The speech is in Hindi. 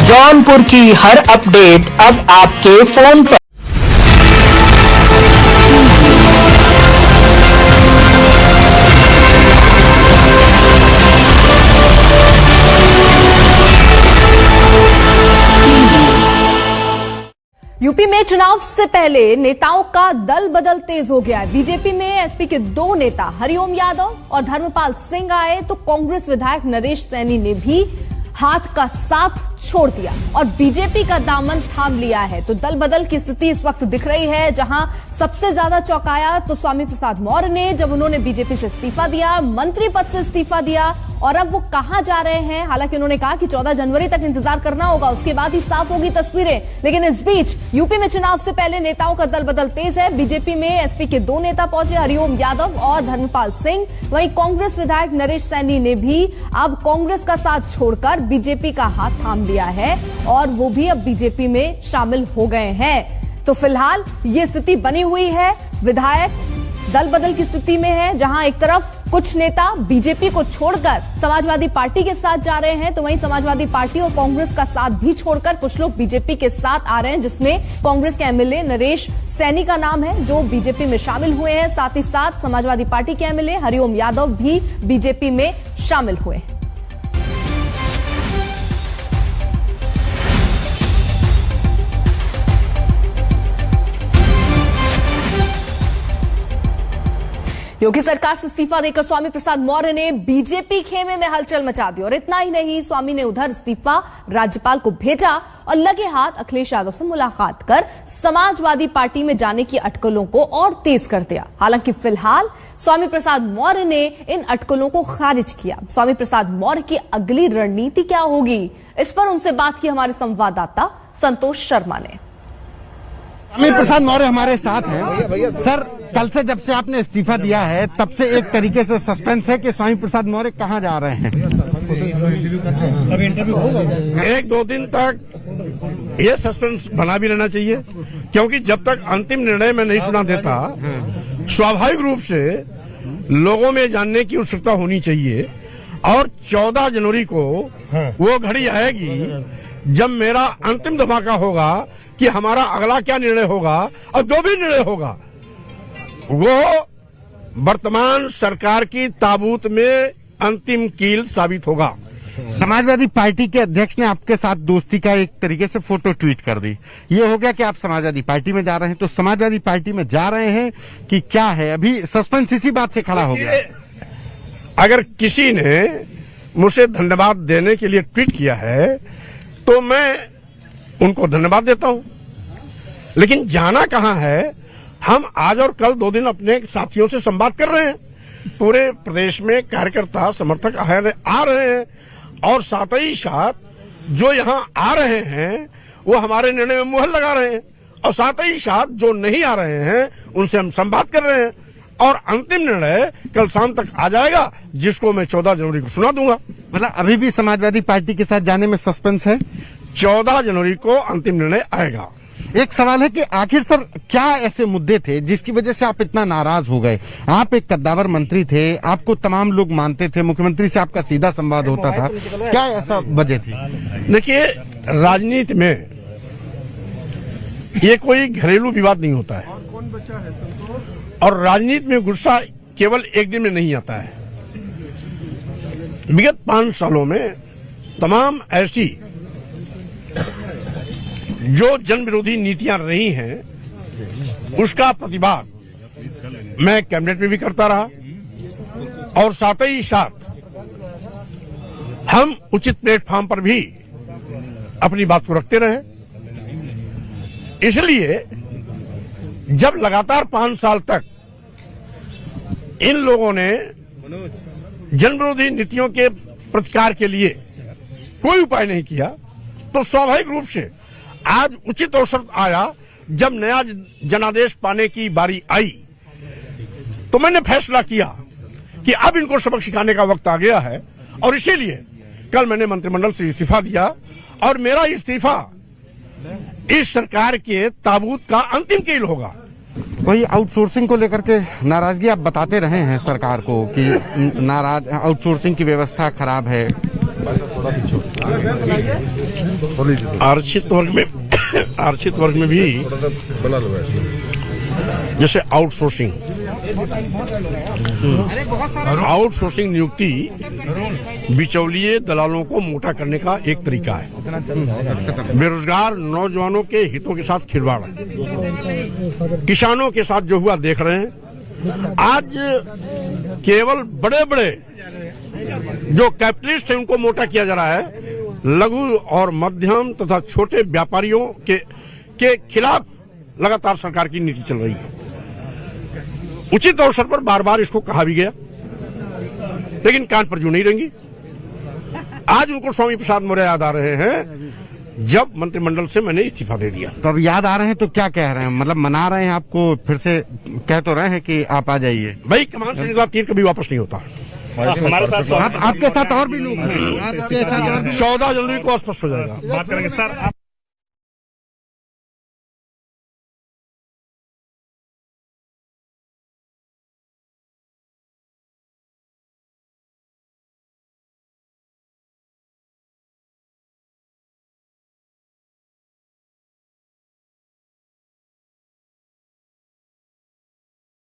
जौनपुर की हर अपडेट अब आपके फोन पर। यूपी में चुनाव से पहले नेताओं का दल बदल तेज हो गया है। बीजेपी में एसपी के दो नेता हरिओम यादव और धर्मपाल सिंह आए तो कांग्रेस विधायक नरेश सैनी ने भी हाथ का साथ छोड़ दिया और बीजेपी का दामन थाम लिया है। तो दल बदल की स्थिति इस वक्त दिख रही है, जहां सबसे ज्यादा चौंकाया तो स्वामी प्रसाद मौर्य ने, जब उन्होंने बीजेपी से इस्तीफा दिया, मंत्री पद से इस्तीफा दिया। और अब वो कहां जा रहे हैं, हालांकि उन्होंने कहा कि 14 जनवरी तक इंतजार करना होगा, उसके बाद ही साफ होगी तस्वीरें। लेकिन इस बीच यूपी में चुनाव से पहले नेताओं का दल बदल तेज है। बीजेपी में एसपी के दो नेता पहुंचे, हरिओम यादव और धर्मपाल सिंह। वहीं कांग्रेस विधायक नरेश सैनी ने भी अब कांग्रेस का साथ छोड़कर बीजेपी का हाथ थाम लिया है और वो भी अब बीजेपी में शामिल हो गए हैं। तो फिलहाल ये स्थिति बनी हुई है, विधायक दल बदल की स्थिति में है, जहां एक तरफ कुछ नेता बीजेपी को छोड़कर समाजवादी पार्टी के साथ जा रहे हैं, तो वहीं समाजवादी पार्टी और कांग्रेस का साथ भी छोड़कर कुछ लोग बीजेपी के साथ आ रहे हैं, जिसमें कांग्रेस के एमएलए नरेश सैनी का नाम है, जो बीजेपी में शामिल हुए हैं। साथ ही साथ समाजवादी पार्टी के एमएलए हरिओम यादव भी बीजेपी में शामिल हुए हैं। योगी सरकार से इस्तीफा देकर स्वामी प्रसाद मौर्य ने बीजेपी खेमे में हलचल मचा दी और इतना ही नहीं, स्वामी ने उधर इस्तीफा राज्यपाल को भेजा और लगे हाथ अखिलेश यादव से मुलाकात कर समाजवादी पार्टी में जाने की अटकलों को और तेज कर दिया। हालांकि फिलहाल स्वामी प्रसाद मौर्य ने इन अटकलों को खारिज किया। स्वामी प्रसाद मौर्य की अगली रणनीति क्या होगी, इस पर उनसे बात की हमारे संवाददाता संतोष शर्मा ने। स्वामी प्रसाद मौर्य हमारे साथ हैं। सर, कल से जब से आपने इस्तीफा दिया है तब से एक तरीके से सस्पेंस है कि स्वामी प्रसाद मौर्य कहां जा रहे हैं। एक दो दिन तक ये सस्पेंस बना भी रहना चाहिए, क्योंकि जब तक अंतिम निर्णय में नहीं सुना देता, स्वाभाविक रूप से लोगों में जानने की उत्सुकता होनी चाहिए। और 14 जनवरी को वो घड़ी आएगी जब मेरा अंतिम धमाका होगा कि हमारा अगला क्या निर्णय होगा, और जो भी निर्णय होगा वो वर्तमान सरकार की ताबूत में अंतिम कील साबित होगा। समाजवादी पार्टी के अध्यक्ष ने आपके साथ दोस्ती का एक तरीके से फोटो ट्वीट कर दी। ये हो गया कि आप समाजवादी पार्टी में जा रहे हैं, तो समाजवादी पार्टी में जा रहे हैं कि क्या है, अभी सस्पेंस इसी बात से खड़ा हो गया। अगर किसी ने मुझे धन्यवाद देने के लिए ट्वीट किया है तो मैं उनको धन्यवाद देता हूं, लेकिन जाना कहां है, हम आज और कल 2 दिन अपने साथियों से संवाद कर रहे हैं। पूरे प्रदेश में कार्यकर्ता समर्थक आ रहे हैं और साथ ही साथ जो यहां आ रहे हैं वो हमारे निर्णय में मुहर लगा रहे हैं, और साथ ही साथ जो नहीं आ रहे हैं उनसे हम संवाद कर रहे हैं। और अंतिम निर्णय कल शाम तक आ जाएगा, जिसको मैं 14 जनवरी को सुना दूंगा। मतलब अभी भी समाजवादी पार्टी के साथ जाने में सस्पेंस है। 14 जनवरी को अंतिम निर्णय आएगा। एक सवाल है कि आखिर सर क्या ऐसे मुद्दे थे जिसकी वजह से आप इतना नाराज हो गए। आप एक कद्दावर मंत्री थे, आपको तमाम लोग मानते थे, मुख्यमंत्री से आपका सीधा संवाद होता था, क्या ऐसा वजह थी? देखिए, राजनीति में ये कोई घरेलू विवाद नहीं होता है, और राजनीति में गुस्सा केवल एक दिन में नहीं आता है। विगत 5 सालों में तमाम ऐसी जो जन विरोधी नीतियां रही हैं उसका प्रतिवाद मैं कैबिनेट में भी करता रहा, और साथ ही साथ हम उचित प्लेटफॉर्म पर भी अपनी बात को रखते रहे। इसलिए जब लगातार 5 साल तक इन लोगों ने जन विरोधी नीतियों के प्रतिकार के लिए कोई उपाय नहीं किया, तो स्वाभाविक रूप से आज उचित अवसर आया जब नया जनादेश पाने की बारी आई, तो मैंने फैसला किया कि अब इनको सबक सिखाने का वक्त आ गया है। और इसीलिए कल मैंने मंत्रिमंडल से इस्तीफा दिया, और मेरा इस्तीफा इस सरकार के ताबूत का अंतिम कील होगा। वही आउटसोर्सिंग को लेकर के नाराजगी आप बताते रहे हैं सरकार को कि नाराज आउटसोर्सिंग की व्यवस्था खराब है। आरक्षित वर्ग में भी जैसे आउटसोर्सिंग नियुक्ति बिचौलिए दलालों को मोटा करने का एक तरीका है। बेरोजगार नौजवानों के हितों के साथ खिलवाड़ है। किसानों के साथ जो हुआ देख रहे हैं। आज केवल बड़े बड़े जो कैपिटलिस्ट हैं उनको मोटा किया जा रहा है। लघु और मध्यम तथा छोटे व्यापारियों के खिलाफ लगातार सरकार की नीति चल रही है। उचित अवसर पर बार बार इसको कहा भी गया, लेकिन कान पर जू नहीं रहेंगी। आज उनको स्वामी प्रसाद मौर्य याद आ रहे हैं जब मंत्रिमंडल से मैंने इस्तीफा दे दिया। तो अब याद आ रहे हैं तो क्या कह रहे हैं, मतलब मना रहे हैं आपको, फिर से कह तो रहे हैं कि आप आ जाइए। भाई कमान से निकला तीर कभी वापस नहीं होता। हमारे साथ आपके साथ और भी लोग हैं, 14 जनवरी को स्पष्ट हो जाएगा। बात करेंगे सर।